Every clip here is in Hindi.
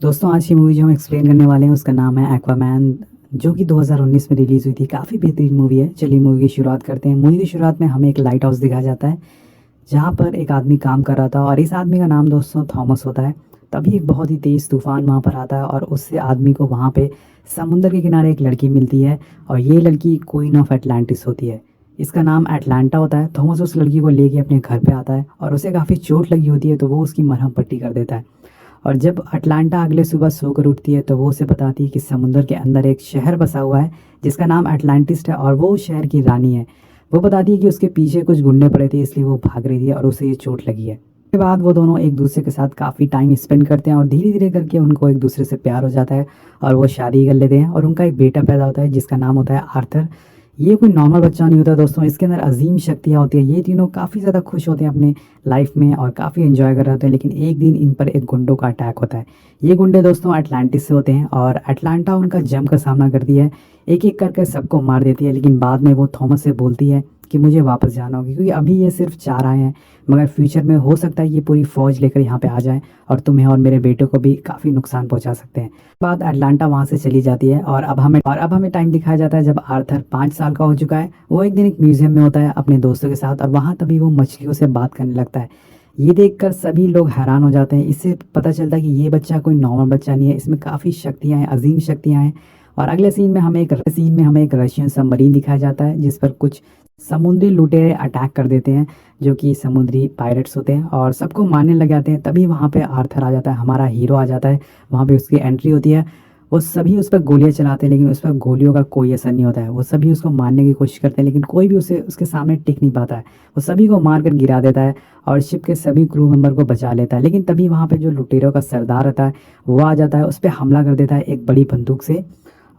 दोस्तों आज की मूवी जो हम एक्सप्लेन करने वाले हैं उसका नाम है एक्वामैन, जो कि 2019 में रिलीज़ हुई थी। काफ़ी बेहतरीन मूवी है। चलिए मूवी की शुरुआत करते हैं। मूवी की शुरुआत में हमें एक लाइट हाउस दिखाया जाता है जहाँ पर एक आदमी काम कर रहा था और इस आदमी का नाम दोस्तों थॉमस होता है। तभी एक बहुत ही तेज़ तूफान वहाँ पर आता है और उससे आदमी को वहाँ पे समुद्र के किनारे एक लड़की मिलती है और ये लड़की क्वीन ऑफ एटलांटिस होती है। इसका नाम एटलांटा होता है। थॉमस उस लड़की को लेके अपने घर पे आता है और उसे काफ़ी चोट लगी होती है तो वो उसकी मरहम पट्टी कर देता है। और जब अटलांटा अगले सुबह सोकर उठती है तो वो उसे बताती है कि समुद्र के अंदर एक शहर बसा हुआ है जिसका नाम अटलांटिस है और वो उस शहर की रानी है। वो बताती है कि उसके पीछे कुछ गुंडे पड़े थे इसलिए वो भाग रही थी और उसे ये चोट लगी है। उसके बाद वो दोनों एक दूसरे के साथ काफ़ी टाइम स्पेंड करते हैं और धीरे धीरे करके उनको एक दूसरे से प्यार हो जाता है और वो शादी कर लेते हैं और उनका एक बेटा पैदा होता है जिसका नाम होता है आर्थर। ये कोई नॉर्मल बच्चा नहीं होता दोस्तों, इसके अंदर अजीम शक्तियाँ होती है। ये तीनों काफ़ी ज़्यादा खुश होते हैं अपने लाइफ में और काफ़ी एंजॉय कर रहे होते हैं, लेकिन एक दिन इन पर एक गुंडों का अटैक होता है। ये गुंडे दोस्तों अटलांटिस से होते हैं और अटलांटा उनका जम का सामना करती है, एक एक करके सबको मार देती है। लेकिन बाद में वो थॉमस से बोलती है कि मुझे वापस जाना होगा क्योंकि अभी ये सिर्फ 4 आए हैं, मगर फ्यूचर में हो सकता है ये पूरी फ़ौज लेकर यहाँ पे आ जाए और तुम्हें और मेरे बेटे को भी काफ़ी नुकसान पहुँचा सकते हैं। बाद अटलांटा वहाँ से चली जाती है और अब हमें टाइम दिखाया जाता है जब आर्थर 5 साल का हो चुका है। वो एक दिन एक म्यूजियम में होता है अपने दोस्तों के साथ और वहाँ तभी वो मछलियों से बात करने लगता है। ये देखकर सभी लोग हैरान हो जाते हैं। इससे पता चलता है कि ये बच्चा कोई नॉर्मल बच्चा नहीं है, इसमें काफ़ी शक्तियाँ हैं, अजीम शक्तियाँ हैं। और अगले सीन में हमें एक रशियन सबमरीन दिखाया जाता है जिस पर कुछ समुद्री लुटेरे अटैक कर देते हैं जो कि समुद्री पायरेट्स होते हैं और सबको मारने लग जाते हैं। तभी वहाँ पे आर्थर आ जाता है, हमारा हीरो आ जाता है। वहाँ पे उसकी एंट्री होती है। वो सभी उस पर गोलियाँ चलाते हैं लेकिन उस पर गोलियों का कोई असर नहीं होता है। वो सभी उसको मारने की कोशिश करते हैं लेकिन कोई भी उसे उसके सामने टिक नहीं पाता है। वो सभी को मार कर गिरा देता है और शिप के सभी क्रू मेंबर को बचा लेता है। लेकिन तभी वहाँ पे जो लुटेरों का सरदार रहता है वो आ जाता है, उस पर हमला कर देता है एक बड़ी बंदूक से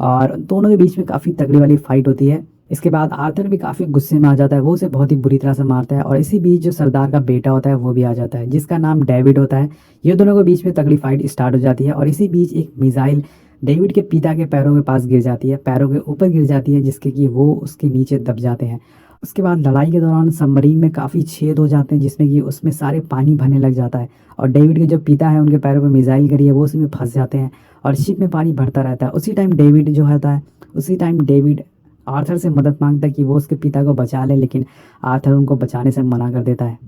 और दोनों के बीच में काफ़ी तगड़ी वाली फाइट होती है। इसके बाद आर्थर भी काफ़ी गुस्से में आ जाता है, वो उसे बहुत ही बुरी तरह से मारता है और इसी बीच जो सरदार का बेटा होता है वो भी आ जाता है जिसका नाम डेविड होता है। ये दोनों के बीच में तगड़ी फाइट स्टार्ट हो जाती है और इसी बीच एक मिसाइल डेविड के पिता के पैरों के पास गिर जाती है, पैरों के ऊपर गिर जाती है जिसके कि वो उसके नीचे दब जाते हैं। उसके बाद लड़ाई के दौरान सबमरीन में काफ़ी छेद हो जाते हैं जिसमें कि उसमें सारे पानी भरने लग जाता है और डेविड के जो पिता है उनके पैरों पे मिसाइल गिरी है वो उसमें फंस जाते हैं और शिप में पानी भरता रहता है। उसी टाइम डेविड आर्थर से मदद मांगता है कि वो उसके पिता को बचा ले, लेकिन आर्थर उनको बचाने से मना कर देता है।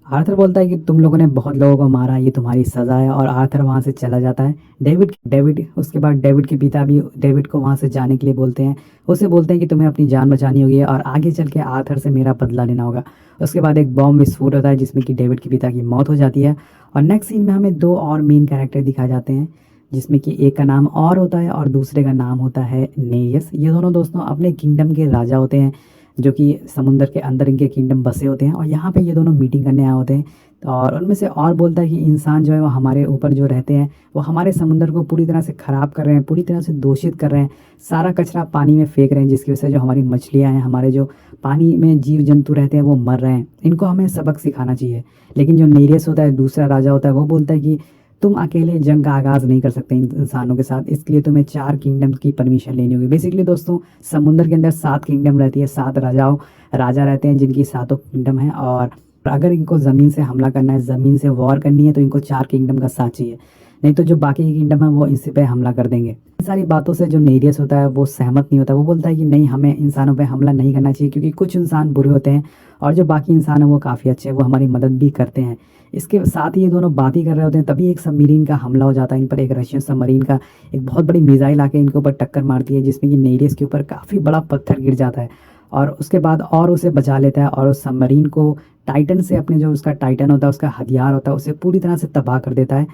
आर्थर बोलता है कि तुम लोगों ने बहुत लोगों को मारा, ये तुम्हारी सज़ा है और आर्थर वहाँ से चला जाता है। डेविड उसके बाद डेविड के पिता भी डेविड को वहाँ से जाने के लिए बोलते हैं। उसे बोलते हैं कि तुम्हें अपनी जान बचानी होगी और आगे चल के आर्थर से मेरा बदला लेना होगा। उसके बाद एक बॉम्ब विस्फोट होता है जिसमें कि डेविड के पिता की मौत हो जाती है और नेक्स्ट सीन में हमें 2 और मेन कैरेक्टर दिखाए जाते हैं जिसमें कि एक का नाम और होता है और दूसरे का नाम होता है नेरियस। ये दोनों दोस्तों अपने किंगडम के राजा होते हैं जो कि समुंदर के अंदर इनके किंगडम बसे होते हैं और यहाँ पे ये दोनों मीटिंग करने आए होते हैं। तो और उनमें से और बोलता है कि इंसान जो है वो हमारे ऊपर जो रहते हैं वो हमारे समुंदर को पूरी तरह से ख़राब कर रहे हैं, पूरी तरह से दूषित कर रहे हैं, सारा कचरा पानी में फेंक रहे हैं जिसकी वजह से जो हमारी मछलियाँ हैं, हमारे जो पानी में जीव जंतु रहते हैं वो मर रहे हैं। इनको हमें सबक सिखाना चाहिए। लेकिन जो नेरियस होता है, दूसरा राजा होता है, वो बोलता है कि तुम अकेले जंग का आगाज़ नहीं कर सकते इंसानों के साथ, इसलिए तुम्हें 4 किंगडम की परमिशन लेनी होगी। बेसिकली दोस्तों समुंदर के अंदर 7 किंगडम रहती है, 7 राजा रहते हैं जिनकी 7 किंगडम है और अगर इनको ज़मीन से हमला करना है, ज़मीन से वॉर करनी है तो इनको 4 किंगडम का साथ चाहिए, नहीं तो जो बाकी के किंगडम है वो इनसे पे हमला कर देंगे। इन सारी बातों से जो नेरियस होता है वो सहमत नहीं होता। वो बोलता है कि नहीं, हमें इंसानों पे हमला नहीं करना चाहिए क्योंकि कुछ इंसान बुरे होते हैं और जो बाकी इंसान है वो काफ़ी अच्छे हैं, वो हमारी मदद भी करते हैं। इसके साथ ही ये दोनों बात ही कर रहे होते हैं तभी एक सबमरीन का हमला हो जाता है इन पर। एक रशियन सबमरीन का एक बहुत बड़ी मिसाइल आके इनके ऊपर टक्कर मारती है जिसमें कि नेरियस के ऊपर काफ़ी बड़ा पत्थर गिर जाता है और उसके बाद और उसे बचा लेता है और उस सबमरीन को टाइटन से, अपने जो उसका टाइटन होता है, उसका हथियार होता है, उसे पूरी तरह से तबाह कर देता है।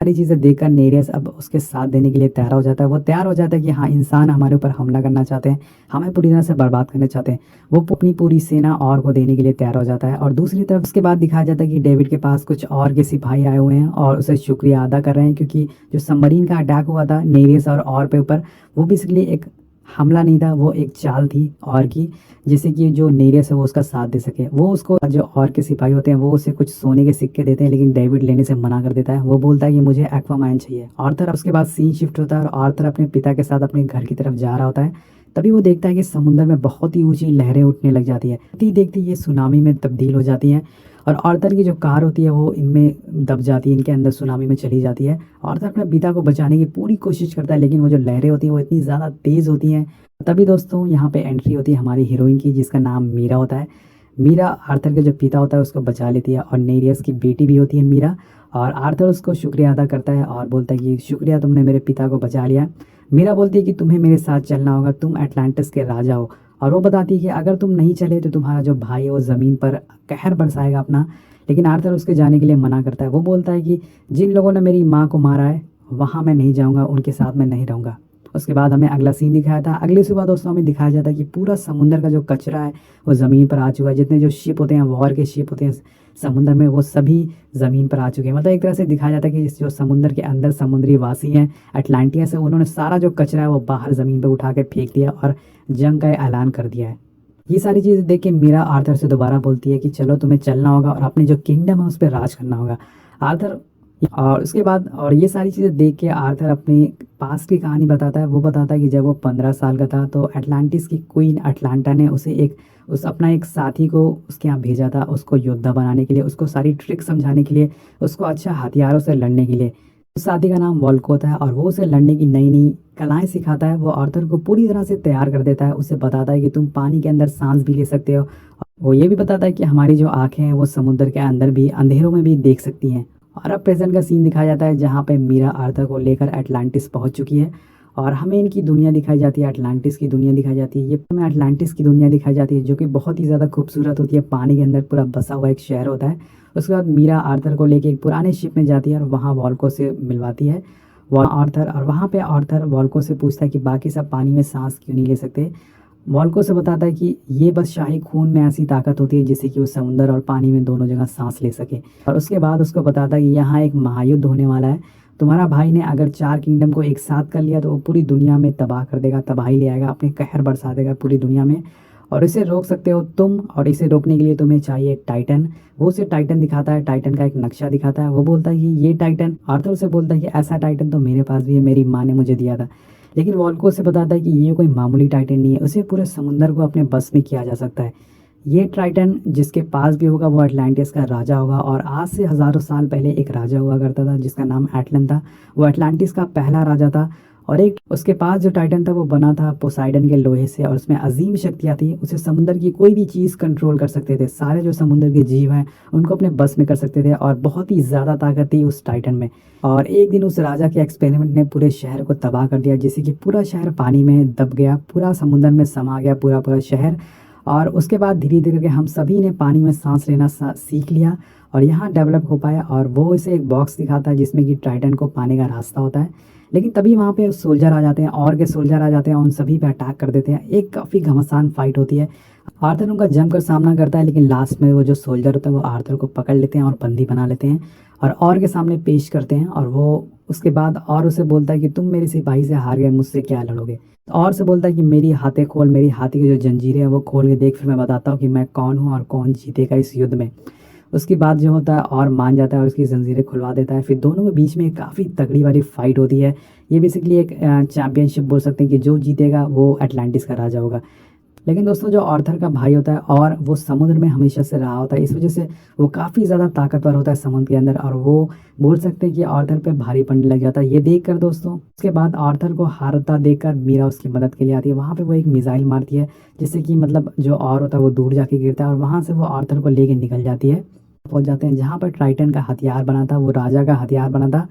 सारी चीज़ें देखकर नेरियस अब उसके साथ देने के लिए तैयार हो जाता है। वो तैयार हो जाता है कि हाँ, इंसान हमारे ऊपर हमला करना चाहते हैं, हमें पूरी तरह से बर्बाद करना चाहते हैं। वो अपनी पूरी सेना और को देने के लिए तैयार हो जाता है और दूसरी तरफ उसके बाद दिखाया जाता है कि डेविड के पास कुछ और के सिपाही आए हुए हैं और उसे शुक्रिया अदा कर रहे हैं क्योंकि जो सबमरीन का अटैक हुआ था नेरियस और पे ऊपर, वो बेसिकली एक हमला नहीं था, वो एक चाल थी और की, जिससे कि जो नेरियस है वो उसका साथ दे सके। वो उसको, जो और के सिपाही होते हैं वो उसे कुछ सोने के सिक्के देते हैं लेकिन डेविड लेने से मना कर देता है। वो बोलता है कि मुझे एक्वामैन चाहिए। आर्थर, उसके बाद सीन शिफ्ट होता है और आर्थर अपने पिता के साथ अपने घर की तरफ जा रहा होता है। तभी वो देखता है कि समुद्र में बहुत ही ऊंची लहरें उठने लग जाती है। देखते देखते ये सुनामी में तब्दील हो जाती है और आर्थर की जो कार होती है वो इनमें दब जाती है, इनके अंदर सुनामी में चली जाती है। आर्थर अपने पिता को बचाने की पूरी कोशिश करता है, लेकिन वो जो लहरें होती हैं वो इतनी ज़्यादा तेज़ होती हैं। तभी दोस्तों यहाँ पे एंट्री होती है हमारी हीरोइन की, जिसका नाम मीरा होता है। मीरा आर्थर के जो पिता होता है उसको बचा लेती है, और नेरियस की बेटी भी होती है मीरा। और आर्थर उसको शुक्रिया अदा करता है और बोलता है कि शुक्रिया, तुमने मेरे पिता को बचा लिया। मीरा बोलती है कि तुम्हें मेरे साथ चलना होगा, तुम एटलांटिस के राजा हो। और वो बताती है कि अगर तुम नहीं चले तो तुम्हारा जो भाई है वो ज़मीन पर कहर बरसाएगा अपना। लेकिन आर्थर उसके जाने के लिए मना करता है। वो बोलता है कि जिन लोगों ने मेरी माँ को मारा है वहाँ मैं नहीं जाऊँगा, उनके साथ मैं नहीं रहूँगा। उसके बाद हमें अगला सीन दिखाया था। अगली सुबह दोस्तों हमें दिखाया जाता है कि पूरा समुंदर का जो कचरा है वो ज़मीन पर आ चुका है। जितने जो शिप होते हैं, वॉर के शिप होते हैं समुंदर में, वो सभी ज़मीन पर आ चुके हैं। मतलब एक तरह से दिखाया जाता है कि जो समुंदर के अंदर समुद्री वासी हैं अटलांटिया से, उन्होंने सारा जो कचरा है वो बाहर ज़मीन पर उठा के फेंक दिया और जंग का ऐलान कर दिया है। ये सारी चीज़ें देख के मीरा आर्थर से दोबारा बोलती है कि चलो तुम्हें चलना होगा और अपने जो किंगडम है उस पर राज करना होगा। आर्थर और उसके बाद और ये सारी चीज़ें देख के आर्थर अपनी पास की कहानी बताता है। वो बताता है कि जब वो 15 साल का था तो एटलांटिस की क्वीन अटलांटा ने उसे उस अपना एक साथी को उसके यहाँ भेजा था, उसको योद्धा बनाने के लिए, उसको सारी ट्रिक समझाने के लिए, उसको अच्छा हथियारों से लड़ने के लिए। उस साथी का नाम वॉल्को होता है और वो उसे लड़ने की नई नई कलाएं सिखाता है। वो आर्थर को पूरी तरह से तैयार कर देता है। उसे बताता है कि तुम पानी के अंदर सांस भी ले सकते हो। वो ये भी बताता है कि हमारी जो आंखें हैं वो समुद्र के अंदर भी अंधेरों में भी देख सकती हैं। और अब प्रेजेंट का सीन दिखाया जाता है जहाँ पे मीरा आर्थर को लेकर एटलांटिस पहुँच चुकी है और हमें इनकी दुनिया दिखाई जाती है, अटलांटिस की दुनिया दिखाई जाती है। ये हमें अटलांटिस की दुनिया दिखाई जाती है जो कि बहुत ही ज़्यादा खूबसूरत होती है। पानी के अंदर पूरा बसा हुआ एक शहर होता है। उसके बाद मीरा आर्थर को लेके एक पुराने शिप में जाती है और वहाँ वॉल्को से मिलवाती है। आर्थर और वहाँ पे आर्थर वॉल्को से पूछता है कि बाकी सब पानी में सांस क्यों नहीं ले सकते। वॉल्को से बताता है कि ये बस शाही खून में ऐसी ताकत होती है जिससे कि वो समुंदर और पानी में दोनों जगह सांस ले सके। और उसके बाद उसको बताता है कि यहाँ एक महायुद्ध होने वाला है। तुम्हारा भाई ने अगर 4 किंगडम को एक साथ कर लिया तो वो पूरी दुनिया में तबाह कर देगा, तबाही ले आएगा, अपने कहर बरसा देगा पूरी दुनिया में। और इसे रोक सकते हो तुम, और इसे रोकने के लिए तुम्हें चाहिए टाइटन। वो उसे टाइटन दिखाता है, टाइटन का एक नक्शा दिखाता है। वो बोलता है कि ये टाइटन, आर्थर से बोलता है कि ऐसा टाइटन तो मेरे पास भी है, मेरी माँ ने मुझे दिया था। लेकिन वॉल्को से बताता है कि ये कोई मामूली टाइटन नहीं है, उसे पूरे समुंदर को अपने बस में किया जा सकता है। ये टाइटन जिसके पास भी होगा वो अटलांटिस का राजा होगा। और आज से हज़ारों साल पहले एक राजा हुआ करता था जिसका नाम एटलन था। वो अटलांटिस का पहला राजा था। और एक उसके पास जो टाइटन था वो बना था पोसाइडन के लोहे से, और उसमें अजीम शक्तियाँ थी। उसे समुंदर की कोई भी चीज़ कंट्रोल कर सकते थे, सारे जो समुंदर के जीव हैं उनको अपने बस में कर सकते थे, और बहुत ही ज़्यादा ताकत थी उस टाइटन में। और एक दिन उस राजा के एक्सपेरिमेंट ने पूरे शहर को तबाह कर दिया, जिससे कि पूरा शहर पानी में दब गया, पूरा समुंदर में समा गया पूरा पूरा शहर। और उसके बाद धीरे धीरे करके हम सभी ने पानी में सांस लेना सीख लिया और यहाँ डेवलप हो पाया। और वो इसे एक बॉक्स दिखाता है जिसमें कि टाइटन को पाने का रास्ता होता है। लेकिन तभी वहाँ पे सोल्जर आ जाते हैं, और के सोल्जर आ जाते हैं, उन सभी पे अटैक कर देते हैं। एक काफ़ी घमासान फाइट होती है। आर्थर उनका जमकर सामना करता है, लेकिन लास्ट में वो जो सोल्जर होते हैं वो आर्थर को पकड़ लेते हैं और बंदी बना लेते हैं और के सामने पेश करते हैं। और वो उसके बाद और उसे बोलता है कि तुम मेरे सिपाही से हार गए, मुझसे क्या लड़ोगे। और से बोलता है कि मेरी हाथें खोल, मेरी हाथी की जो जंजीरें हैं वो खोल के देख, फिर मैं बताता हूँ कि मैं कौन हूँ और कौन जीतेगा इस युद्ध में। उसकी बात जो होता है और मान जाता है और उसकी जंजीरें खुलवा देता है। फिर दोनों के बीच में काफ़ी तगड़ी वाली फाइट होती है। ये बेसिकली एक चैंपियनशिप बोल सकते हैं कि जो जीतेगा वो अटलांटिस का राजा होगा। लेकिन दोस्तों जो आर्थर का भाई होता है और वो समुद्र में हमेशा से रहा होता है, इस वजह से वो काफ़ी ज़्यादा ताकतवर होता है समुद्र के अंदर, और वो बोल सकते हैं कि आर्थर पे भारी पड़ने लग जाता है। ये देखकर दोस्तों उसके बाद आर्थर को हारता देखकर मीरा उसकी मदद के लिए आती है। वहाँ पे वो एक मिसाइल मारती है जिससे कि मतलब जो और होता है वो दूर जाके गिरता है, और वहाँ से वो आर्थर को लेके निकल जाती है। पहुँच जाते हैं जहाँ पर टाइटन का हथियार बना था, वो राजा का हथियार बना था।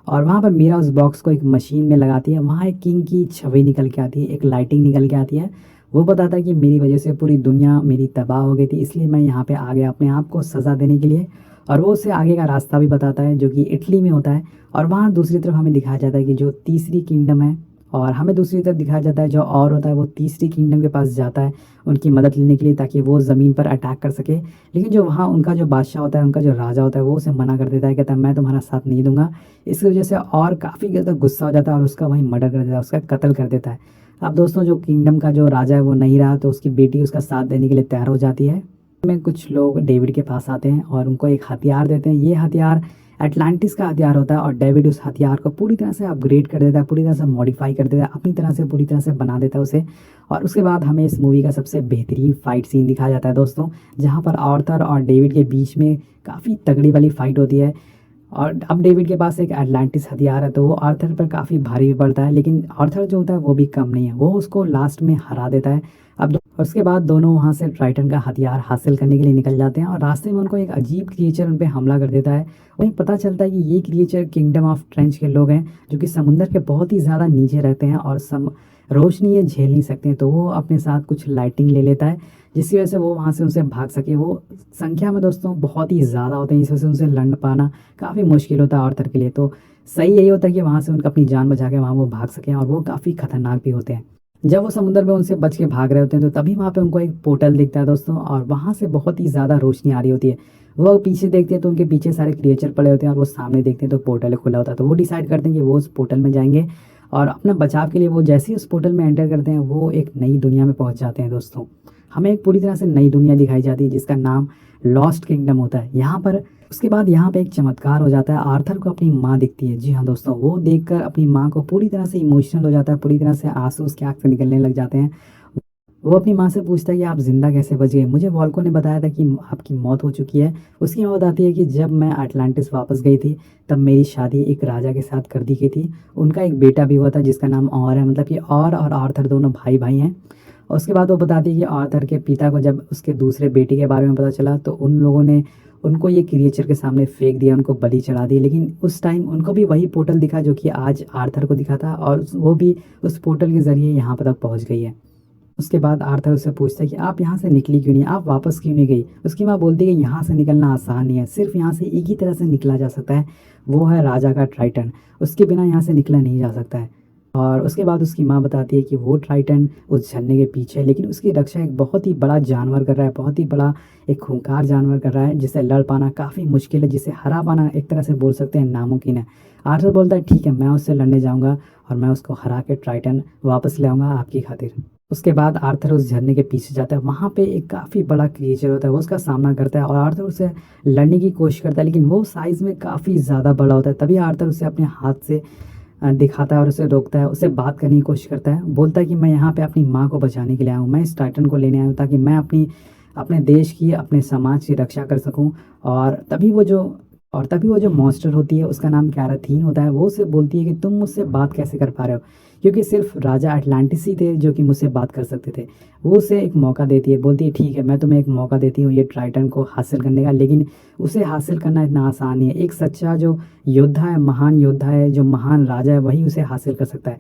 और वहाँ पर मीरा उस बॉक्स को एक मशीन में लगाती है। वहाँ एक किंग की छवि निकल के आती है, एक लाइटिंग निकल के आती है। वो बताता है कि मेरी वजह से पूरी दुनिया मेरी तबाह हो गई थी, इसलिए मैं यहाँ पे आ गया अपने आप को सज़ा देने के लिए। और वो उसे आगे का रास्ता भी बताता है जो कि इटली में होता है। और वहाँ दूसरी तरफ हमें दिखाया जाता है कि जो तीसरी किंगडम है, और हमें दूसरी तरफ दिखाया जाता है जो और होता है वो तीसरी किंगडम के पास जाता है उनकी मदद लेने के लिए, ताकि वो ज़मीन पर अटैक कर सके। लेकिन जो वहाँ उनका जो बादशाह होता है, उनका जो राजा होता है, वो उसे मना कर देता है, कहता है मैं तुम्हारा साथ नहीं दूंगा। इसकी वजह से और काफ़ी ज़्यादा गुस्सा हो जाता है और उसका वहीं मर्डर कर देता है, उसका कत्ल कर देता है। अब दोस्तों जो किंगडम का जो राजा है वो नहीं रहा, तो उसकी बेटी उसका साथ देने के लिए तैयार हो जाती है। में कुछ लोग डेविड के पास आते हैं और उनको एक हथियार देते हैं। ये हथियार एटलांटिस का हथियार होता है और डेविड उस हथियार को पूरी तरह से अपग्रेड कर देता है, पूरी तरह से मॉडिफाई कर देता है, अपनी तरह से पूरी तरह से बना देता है उसे। और उसके बाद हमें इस मूवी का सबसे बेहतरीन फाइट सीन दिखाया जाता है दोस्तों, जहाँ पर आर्थर और डेविड के बीच में काफ़ी तगड़ी वाली फाइट होती है। और अब डेविड के पास एक एटलांटिस हथियार है, तो वो आर्थर पर काफ़ी भारी भी पड़ता है, लेकिन आर्थर जो होता है वो भी कम नहीं है, वो उसको लास्ट में हरा देता है। उसके बाद दोनों वहाँ से ट्राइटन का हथियार हासिल करने के लिए निकल जाते हैं और रास्ते में उनको एक अजीब क्रिएचर उन पर हमला कर देता है। उन्हें पता चलता है कि ये क्रिएचर किंगडम ऑफ ट्रेंच के लोग हैं, जो कि समुंदर के बहुत ही ज़्यादा नीचे रहते हैं और रोशनी ये झेल नहीं सकते हैं। तो वो अपने साथ कुछ लाइटिंग ले लेता है, जिसकी वजह से वो वहाँ से उनसे भाग सके। वो संख्या में दोस्तों बहुत ही ज़्यादा होते हैं, इस वजह से उनसे लड़ पाना काफ़ी मुश्किल होता है आर्थर के लिए। तो सही यही होता है कि वहाँ से उनका अपनी जान बचा के वहाँ वो भाग सकें, और वो काफ़ी खतरनाक भी होते हैं। जब वो समुद्र में उनसे बच के भाग रहे होते हैं, तो तभी वहाँ पे उनको एक पोर्टल दिखता है दोस्तों, और वहाँ से बहुत ही ज़्यादा रोशनी आ रही होती है। वो पीछे देखते हैं तो उनके पीछे सारे क्रिएचर पड़े होते हैं, और वो सामने देखते हैं तो पोर्टल खुला होता है। तो वो डिसाइड करते हैं कि वो उस पोर्टल में जाएंगे, और अपना बचाव के लिए वो जैसे ही उस पोर्टल में एंटर करते हैं, वो एक नई दुनिया में पहुंच जाते हैं दोस्तों। हमें एक पूरी तरह से नई दुनिया दिखाई जाती है, जिसका नाम लॉस्ट किंगडम होता है। यहाँ पर उसके बाद यहाँ पे एक चमत्कार हो जाता है, आर्थर को अपनी माँ दिखती है। जी हाँ दोस्तों, वो देखकर अपनी माँ को पूरी तरह से इमोशनल हो जाता है, पूरी तरह से आंसू उसकी आँख से निकलने लग जाते हैं। वो अपनी माँ से पूछता है कि आप जिंदा कैसे बच गए, मुझे वॉल्को ने बताया था कि आपकी मौत हो चुकी है। उसकी माँ बताती है कि जब मैं अटलांटिस वापस गई थी, तब मेरी शादी एक राजा के साथ कर दी गई थी। उनका एक बेटा भी हुआ था जिसका नाम और है, मतलब कि और आर्थर दोनों भाई भाई हैं। और उसके बाद वो बताती है कि आर्थर के पिता को जब उसके दूसरे बेटे के बारे में पता चला, तो उन लोगों ने उनको ये क्रिएचर के सामने फेंक दिया, उनको बलि चढ़ा दी। लेकिन उस टाइम उनको भी वही पोर्टल दिखा जो कि आज आर्थर को दिखा था, और वो भी उस पोर्टल के ज़रिए यहाँ पर तक पहुँच गई है। उसके बाद आर्थर उससे पूछता है कि आप यहाँ से निकली क्यों नहीं, आप वापस क्यों नहीं गई। उसकी माँ बोलती है कि यहाँ से निकलना आसान नहीं है, सिर्फ यहाँ से एक ही तरह से निकला जा सकता है, वो है राजा का ट्राइटन। उसके बिना यहाँ से निकला नहीं जा सकता है। और उसके बाद उसकी माँ बताती है कि वो ट्राइटन उस झरने के पीछे है, लेकिन उसकी रक्षा एक बहुत ही बड़ा जानवर कर रहा है, बहुत ही बड़ा एक खूंखार जानवर कर रहा है, जिसे लड़ पाना काफ़ी मुश्किल है, जिसे हरा पाना एक तरह से बोल सकते हैं नामुमकिन है। आर्थर बोलता है ठीक है, मैं उससे लड़ने जाऊँगा और मैं उसको हरा के ट्राइटन वापस ले आऊँगा आपकी खातिर। उसके बाद आर्थर उस झरने के पीछे जाता है, वहाँ पे एक काफ़ी बड़ा क्रिएचर होता है, वो उसका सामना करता है और आर्थर उससे लड़ने की कोशिश करता है, लेकिन वो साइज़ में काफ़ी ज़्यादा बड़ा होता है। तभी आर्थर उसे अपने हाथ से दिखाता है और उसे रोकता है, उससे बात करने की कोशिश करता है। बोलता है कि मैं यहाँ पे अपनी माँ को बचाने के लिए आया हूँ, मैं इस टाइटन को लेने आया हूँ ताकि मैं अपने देश की, अपने समाज की रक्षा कर सकूँ। तभी वो जो मॉन्स्टर होती है, उसका नाम कैराथीन होता है, वो उसे बोलती है कि तुम मुझसे बात कैसे कर पा रहे हो, क्योंकि सिर्फ राजा अटलांटिस ही थे जो कि मुझसे बात कर सकते थे। वो उसे एक मौका देती है, बोलती है ठीक है, मैं तुम्हें एक मौका देती हूँ ये ट्राइटन को हासिल करने का, लेकिन उसे हासिल करना इतना आसान नहीं है। एक सच्चा जो योद्धा है, महान योद्धा है, जो महान राजा है, वही उसे हासिल कर सकता है।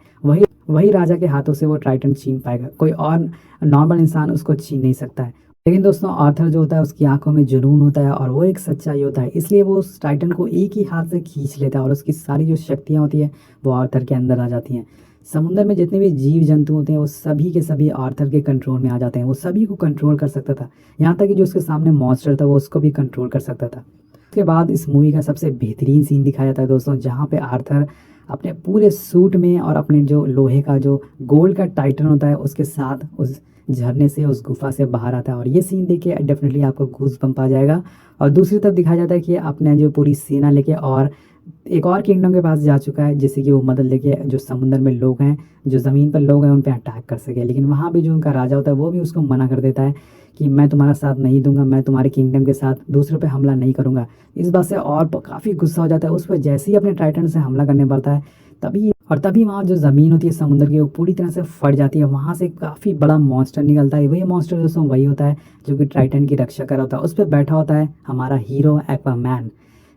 वही राजा के हाथों से वो ट्राइटन छीन पाएगा, कोई और नॉर्मल इंसान उसको छीन नहीं सकता है। लेकिन दोस्तों आर्थर जो होता है, उसकी आंखों में जुनून होता है और वो एक सच्चा योद्धा है, इसलिए वो उस टाइटन को एक ही हाथ से खींच लेता है और उसकी सारी जो शक्तियाँ होती है वो आर्थर के अंदर आ जाती हैं। समुद्र में जितने भी जीव जंतु होते हैं वो सभी के सभी आर्थर के कंट्रोल में आ जाते हैं, वो सभी को कंट्रोल कर सकता था, यहाँ तक कि जो उसके सामने मॉन्स्टर था वो उसको भी कंट्रोल कर सकता था। उसके बाद इस मूवी का सबसे बेहतरीन सीन दिखाया जाता है दोस्तों, जहाँ पे आर्थर अपने पूरे सूट में और अपने जो लोहे का जो गोल्ड का टाइटन होता है उसके साथ उस झरने से, उस गुफा से बाहर आता है, और ये सीन देख के डेफिनेटली आपको गूज बम्प आ जाएगा। और दूसरी तरफ दिखाया जाता है कि अपने जो पूरी सेना लेके और एक और किंगडम के पास जा चुका है, जिससे कि वो मदद लेके जो समुद्र में लोग हैं, जो ज़मीन पर लोग हैं, उन पर अटैक कर सके। लेकिन वहाँ भी जो उनका राजा होता है वो भी उसको मना कर देता है कि मैं तुम्हारा साथ नहीं दूंगा, मैं तुम्हारे किंगडम के साथ दूसरों पे हमला नहीं करूंगा। इस बात से और काफ़ी गुस्सा हो जाता है उस पर, जैसे ही अपने टाइटन से हमला करने पड़ता है तभी वहाँ जो ज़मीन होती है समुद्र की, वो पूरी तरह से फट जाती है, वहाँ से काफ़ी बड़ा मॉन्स्टर निकलता है। वही मॉन्स्टर दोस्तों वही होता है जो कि टाइटन की रक्षा कर रहा होता है, उस पर बैठा होता है हमारा हीरो एक्वामैन।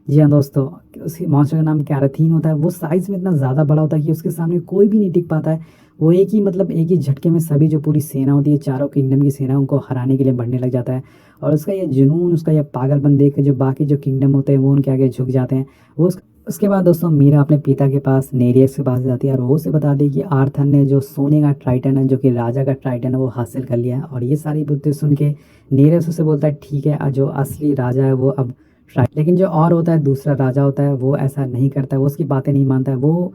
जी हाँ दोस्तों, उस मॉन्स्टर का नाम कैराथीन होता है। वो साइज़ में इतना ज़्यादा बड़ा होता है कि उसके सामने कोई भी नहीं टिक पाता है। वो एक ही झटके में सभी जो पूरी सेना होती है, चारों किंगडम की सेना, उनको हराने के लिए बढ़ने लग जाता है। और उसका ये जुनून, उसका ये पागलपन देख के जो बाकी जो किंगडम होते हैं वो उनके आगे झुक जाते हैं। उसके बाद दोस्तों मीरा अपने पिता के पास, नेरियस के पास जाती है और वो उसे बता दी कि आर्थर ने जो सोने का ट्राइटन है, जो कि राजा का ट्राइटन है, वो हासिल कर लिया है। और ये सारी बातें सुन के नेरियस उसे बोलता है ठीक है, जो असली राजा है वो अब लेकिन जो और होता है, दूसरा राजा होता है, वो ऐसा नहीं करता है, वो उसकी बातें नहीं मानता है। वो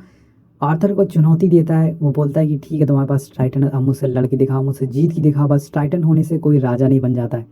आर्थर को चुनौती देता है, वो बोलता है कि ठीक है तुम्हारे पास टाइटन है, अब मुझसे लड़के दिखाओ, मुझसे जीत की दिखाओ, बस टाइटन होने से कोई राजा नहीं बन जाता है।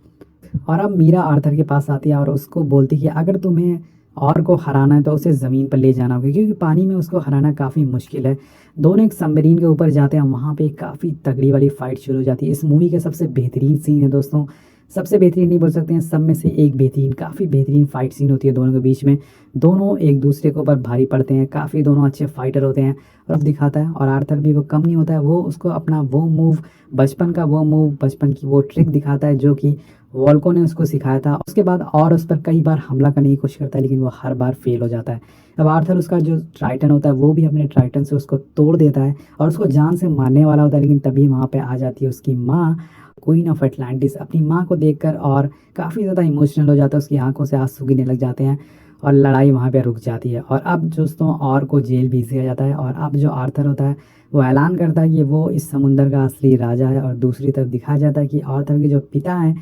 और अब मीरा आर्थर के पास आती है और उसको बोलती है कि अगर तुम्हें और को हराना है तो उसे ज़मीन पर ले जाना होगा, क्योंकि पानी में उसको हराना काफ़ी मुश्किल है। दोनों एक सबमरीन के ऊपर जाते हैं, वहाँ पे काफ़ी तगड़ी वाली फ़ाइट शुरू हो जाती है। इस मूवी का सबसे बेहतरीन सीन है दोस्तों, सबसे बेहतरीन नहीं बोल सकते हैं, सब में से एक बेहतरीन, काफ़ी बेहतरीन फ़ाइट सीन होती है दोनों के बीच में। दोनों एक दूसरे के ऊपर भारी पड़ते हैं, काफ़ी दोनों अच्छे फाइटर होते हैं और अब दिखाता है। और आर्थर भी वो कम नहीं होता है, वो उसको अपना वो मूव, बचपन का वो मूव, बचपन की वो ट्रिक दिखाता है जो कि वोल्को ने उसको सिखाया था। उसके बाद और उस पर कई बार हमला करने की कोशिश करता है, लेकिन वो हर बार फेल हो जाता है। अब आर्थर उसका जो ट्राइटन होता है वो भी अपने ट्राइटन से उसको तोड़ देता है और उसको जान से मारने वाला होता है, लेकिन तभी वहाँ पे आ जाती है उसकी माँ, क्वीन ऑफ अटलांटिस। अपनी माँ को देखकर और काफ़ी ज़्यादा इमोशनल हो जाता है, उसकी आंखों से आंसू गिरने लग जाते हैं और लड़ाई वहाँ पे रुक जाती है। और अब दोस्तों और को जेल भेज दिया जाता है और अब जो आर्थर होता है वो ऐलान करता है कि वो इस समुंदर का असली राजा है। और दूसरी तरफ दिखाया जाता है कि आर्थर के जो पिता हैं,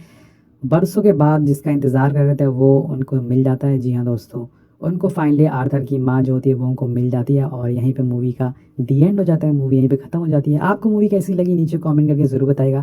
बरसों के बाद जिसका इंतज़ार कर रहे थे, वो उनको मिल जाता है। जी हाँ दोस्तों, उनको फाइनली आर्थर की माँ जो होती है वो उनको मिल जाती है और यहीं पे मूवी का दी एंड हो जाता है, मूवी यहीं पे ख़त्म हो जाती है। आपको मूवी कैसी लगी नीचे कमेंट करके ज़रूर बताइएगा।